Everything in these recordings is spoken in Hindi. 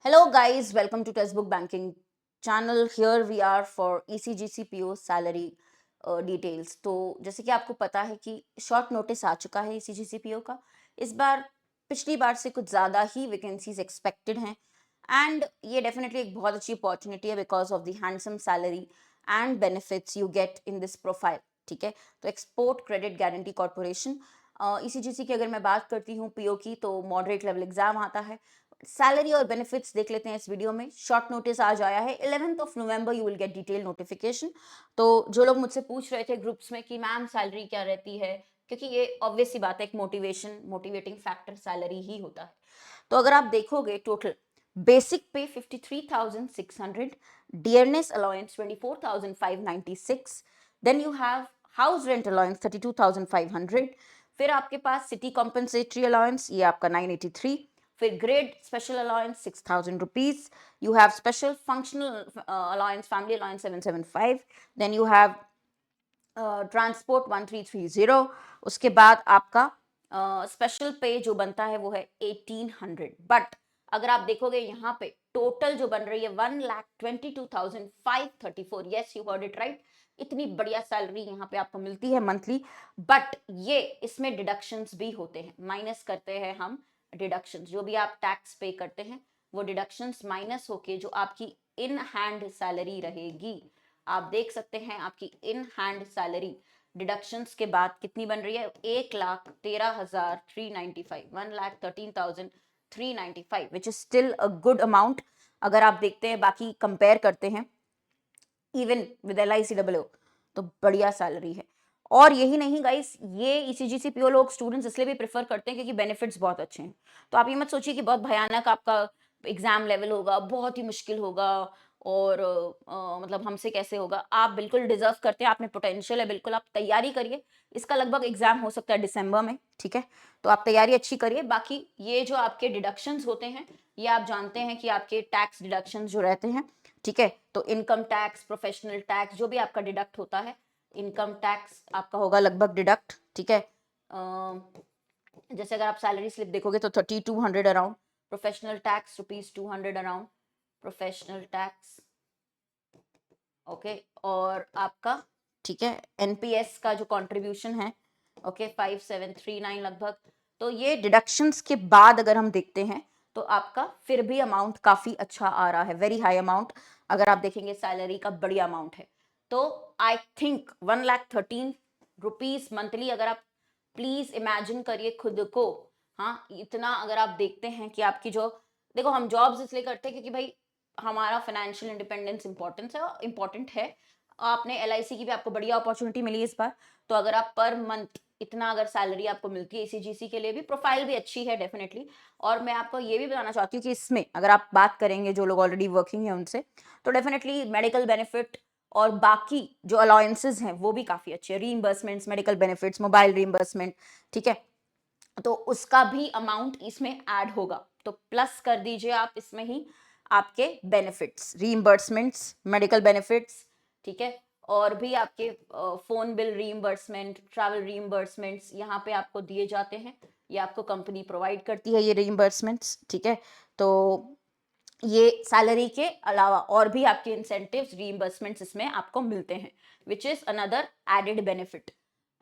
Hello guys, welcome to Textbook Banking channel. Here we are for ECGC PO salary details. तो जैसे कि आपको पता है कि शॉर्ट नोटिस आ चुका है ECGC PO का। इस बार पिछली बार से कुछ ज़्यादा ही वैकेंसीज एक्सपेक्टेड हैं एंड ये डेफिनेटली एक बहुत अच्छी अपॉर्चुनिटी है because of the handsome salary and benefits you get in this profile. ठीक है, तो export credit guarantee corporation ECGC की अगर मैं बात करती हूँ PO की, तो मॉडरेट लेवल एग्जाम आता है। सैलरी और बेनिफिट्स देख लेते हैं इस वीडियो में। शॉर्ट नोटिस आज आया है 11th November, you will get detail notification. तो जो लोग मुझसे पूछ रहे थे ग्रुप्स में कि मैम सैलरी क्या रहती है, क्योंकि ये ऑब्वियस सी बात है, एक मोटिवेटिंग फैक्टर सैलरी ही होता है। तो अगर आप देखोगे total basic pay 53,600, dearness allowance 24,596, then you have house rent allowance 32,500, फिर आपके पास सिटी कॉम्पनसेटरी अलाउंस ये आपका 983, फिर grade special allowance 6,000 rupees, you have special functional allowance family allowance 775, then you have transport 1330, उसके बाद आपका स्पेशल पे जो बनता है वो है 1800। बट अगर आप देखोगे यहाँ पे टोटल जो बन रही है 1,22,534, yes you heard it right. इतनी बढ़िया सैलरी यहाँ पे आपको मिलती है मंथली। बट ये इसमें डिडक्शंस भी होते हैं, माइनस करते हैं हम डिडक्शंस, जो भी आप टैक्स पे करते हैं वो डिडक्शंस माइनस होके जो आपकी इन हैंड सैलरी रहेगी, आप देख सकते हैं आपकी इन हैंड सैलरी डिडक्शंस के बाद कितनी बन रही है, 1,13,395, 1,13,395, which is still a good amount. अगर आप देखते हैं बाकी कंपेयर करते हैं इवन विद LICWO, तो बढ़िया सैलरी है। और यही नहीं गाइस, ये ECGC PO लोग स्टूडेंट्स इसलिए भी प्रेफर करते हैं क्योंकि बेनिफिट्स बहुत अच्छे हैं। तो आप ये मत सोचिए कि बहुत भयानक आपका एग्जाम लेवल होगा, बहुत ही मुश्किल होगा और मतलब हमसे कैसे होगा। आप बिल्कुल डिजर्व करते हैं, आप में पोटेंशियल है, बिल्कुल आप तैयारी करिए। इसका लगभग एग्जाम हो सकता है दिसंबर में, ठीक है, तो आप तैयारी अच्छी करिए। बाकी ये जो आपके डिडक्शंस होते हैं, ये आप जानते हैं कि आपके टैक्स डिडक्शंस जो रहते हैं, ठीक है, तो इनकम टैक्स, प्रोफेशनल टैक्स, जो भी आपका डिडक्ट होता है, इनकम टैक्स आपका होगा लगभग डिडक्ट, ठीक है। जैसे अगर आप सैलरी स्लिप देखोगे तो 3,200 around, professional tax ₹200 around, professional tax, okay. और आपका, ठीक है, NPS का जो कंट्रीब्यूशन है, ओके, 5,739 लगभग। तो ये डिडक्शंस के बाद अगर हम देखते हैं तो आपका फिर भी अमाउंट काफी अच्छा आ रहा है, वेरी हाई अमाउंट। अगर आप देखेंगे सैलरी का बढ़िया अमाउंट है। तो आई थिंक 1,13,000 रुपीज मंथली, अगर आप प्लीज इमेजिन करिए खुद को। हाँ, इतना अगर आप देखते हैं कि आपकी जो, देखो हम जॉब्स इसलिए करते हैं क्योंकि भाई हमारा फाइनेंशियल इंडिपेंडेंस इंपॉर्टेंट है। आपने LIC की भी आपको बढ़िया अपॉर्चुनिटी मिली इस बार। तो अगर आप पर मंथ इतना अगर सैलरी आपको मिलती है, ECGC के लिए भी प्रोफाइल भी अच्छी है डेफिनेटली। और मैं आपको ये भी बताना चाहती हूँ कि इसमें अगर आप बात करेंगे जो लोग ऑलरेडी वर्किंग है उनसे, तो डेफिनेटली मेडिकल बेनिफिट और बाकी जो अलाउंसेस हैं वो भी काफी अच्छे हैं, रीइंबर्समेंट्स, मेडिकल बेनिफिट्स, मोबाइल रीइंबर्समेंट, ठीक है, तो उसका भी अमाउंट इसमें ऐड होगा। तो प्लस कर दीजिए आप इसमें ही आपके बेनिफिट्स, रीइंबर्समेंट्स, मेडिकल बेनिफिट्स, ठीक है, और भी आपके फोन बिल रीइंबर्समेंट, ट्रैवल रीइंबर्समेंट्स यहाँ पे आपको दिए जाते हैं। ये आपको कंपनी प्रोवाइड करती है ये रीइंबर्समेंट्स, ठीक है। तो ये सैलरी के अलावा और भी आपके इंसेंटिव्स, रीइंबर्समेंट्स इसमें आपको मिलते हैं, which is another added benefit.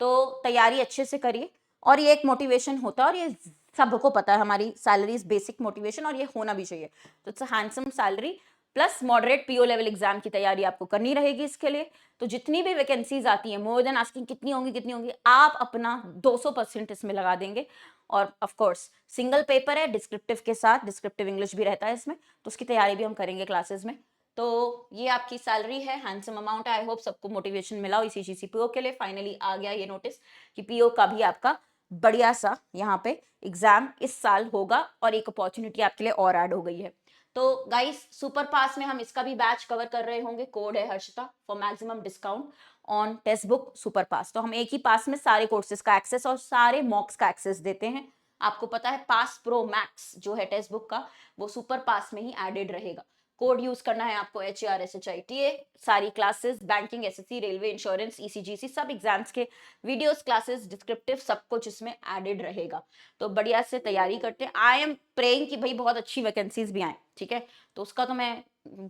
तो तैयारी अच्छे से करिए और ये एक मोटिवेशन होता है और ये सबको पता है, हमारी सैलरी इज बेसिक मोटिवेशन और ये होना भी चाहिए। तो it's a handsome salary plus moderate PO level exam की तैयारी आपको करनी रहेगी इसके लिए। तो जितनी भी वैकेंसीज आती हैं, मोर देन आस्किंग कितनी होंगी, आप अपना 200% इसमें लगा देंगे। और ऑफ कोर्स सिंगल पेपर है डिस्क्रिप्टिव के साथ, डिस्क्रिप्टिव इंग्लिश भी रहता है इसमें, तो उसकी तैयारी भी हम करेंगे क्लासेस में। तो ये आपकी सैलरी है, हैंडसम अमाउंट है। आई होप सबको मोटिवेशन मिला हो ECGC PO के लिए। फाइनली आ गया ये नोटिस कि PO का भी आपका बढ़िया सा यहाँ पे एग्जाम इस साल होगा और एक अपॉर्चुनिटी आपके लिए और ऐड हो गई है। तो गाइस, सुपर पास में हम इसका भी बैच कवर कर रहे होंगे। कोड है Harshita for maximum discount on text book super pass. तो हम एक ही पास में सारे कोर्सेज का एक्सेस और सारे मॉक्स का एक्सेस देते हैं। आपको पता है पास प्रो मैक्स जो है टेक्स्ट बुक का, वो सुपर पास में ही एडेड रहेगा। कोड यूज करना है आपको HARSHITA। सारी classes banking, SSC, railway, insurance, ECGC सब एग्जाम्स के वीडियोस, क्लासेस, डिस्क्रिप्टिव सब कुछ इसमें एडेड रहेगा। तो बढ़िया से तैयारी करते हैं। आई एम प्रेइंग कि भाई बहुत अच्छी वैकेंसीज भी आए, ठीक है। तो उसका तो मैं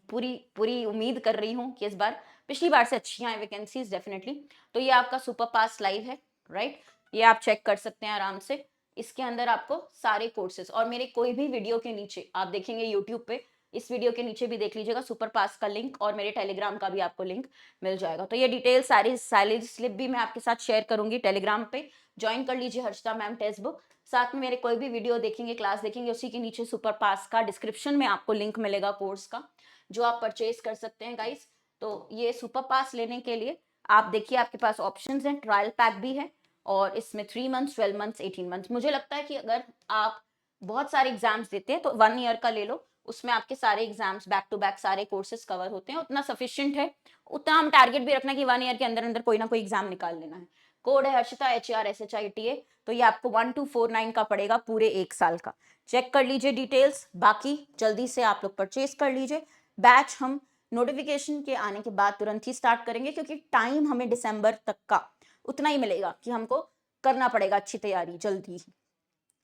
पूरी पूरी उम्मीद कर रही हूँ कि इस बार पिछली बार से अच्छी आए वैकेंसीज डेफिनेटली। तो ये आपका सुपर पास लाइव है, राइट। ये आप चेक कर सकते हैं आराम से। इसके अंदर आपको सारे कोर्सेज, और मेरे कोई भी वीडियो के नीचे आप देखेंगे यूट्यूब पे, इस वीडियो के नीचे भी देख लीजिएगा, सुपर पास का लिंक और मेरे टेलीग्राम का भी आपको लिंक मिल जाएगा। तो ये डिटेल सारी सैलरी स्लिप भी मैं आपके साथ शेयर करूंगी टेलीग्राम पे, ज्वाइन कर लीजिए हर्षिता मैम टेक्स्ट बुक। साथ में मेरे कोई भी वीडियो देखेंगे, क्लास देखेंगे, उसी के नीचे सुपर पास का डिस्क्रिप्शन में आपको लिंक मिलेगा कोर्स का, जो आप परचेज कर सकते हैं गाइस। तो ये सुपर पास लेने के लिए आप देखिए आपके पास ऑप्शंस हैं, ट्रायल पैक भी है, और इसमें 3 मंथ्स, 12 मंथ्स, 18 मंथ्स। मुझे लगता है कि अगर आप बहुत सारे एग्जाम्स देते हैं तो 1 ईयर का ले लो, उसमें आपके सारे एग्जाम्स बैक टू बैक सारे कोर्सेज कवर होते हैं, उतना सफिशिएंट है। उतना हम टारगेट भी रखना कि 1 ईयर के अंदर अंदर कोई ना कोई एग्जाम निकाल लेना है। कोड है हर्षिता HARSHITA। तो ये आपको 1249 का पड़ेगा पूरे 1 साल का। चेक कर लीजिए डिटेल्स, बाकी जल्दी से आप लोग परचेज कर लीजिए। बैच हम नोटिफिकेशन के आने के बाद तुरंत ही स्टार्ट करेंगे, क्योंकि टाइम हमें दिसंबर तक का उतना ही मिलेगा कि हमको करना पड़ेगा अच्छी तैयारी जल्दी,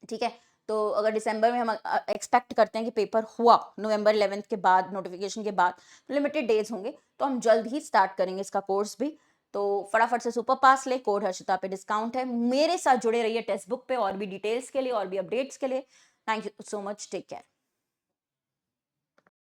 ठीक है। तो अगर दिसंबर में हम एक्सपेक्ट करते हैं कि पेपर हुआ नवंबर 11 के बाद, नोटिफिकेशन के बाद, तो लिमिटेड डेज होंगे, तो हम जल्द ही स्टार्ट करेंगे इसका कोर्स भी। तो फटाफट से सुपर पास ले, कोड हर्षिता पे डिस्काउंट है। मेरे साथ जुड़े रहिए टेक्स्ट बुक पे और भी डिटेल्स के लिए और भी अपडेट्स के लिए। Thank you so much, take care.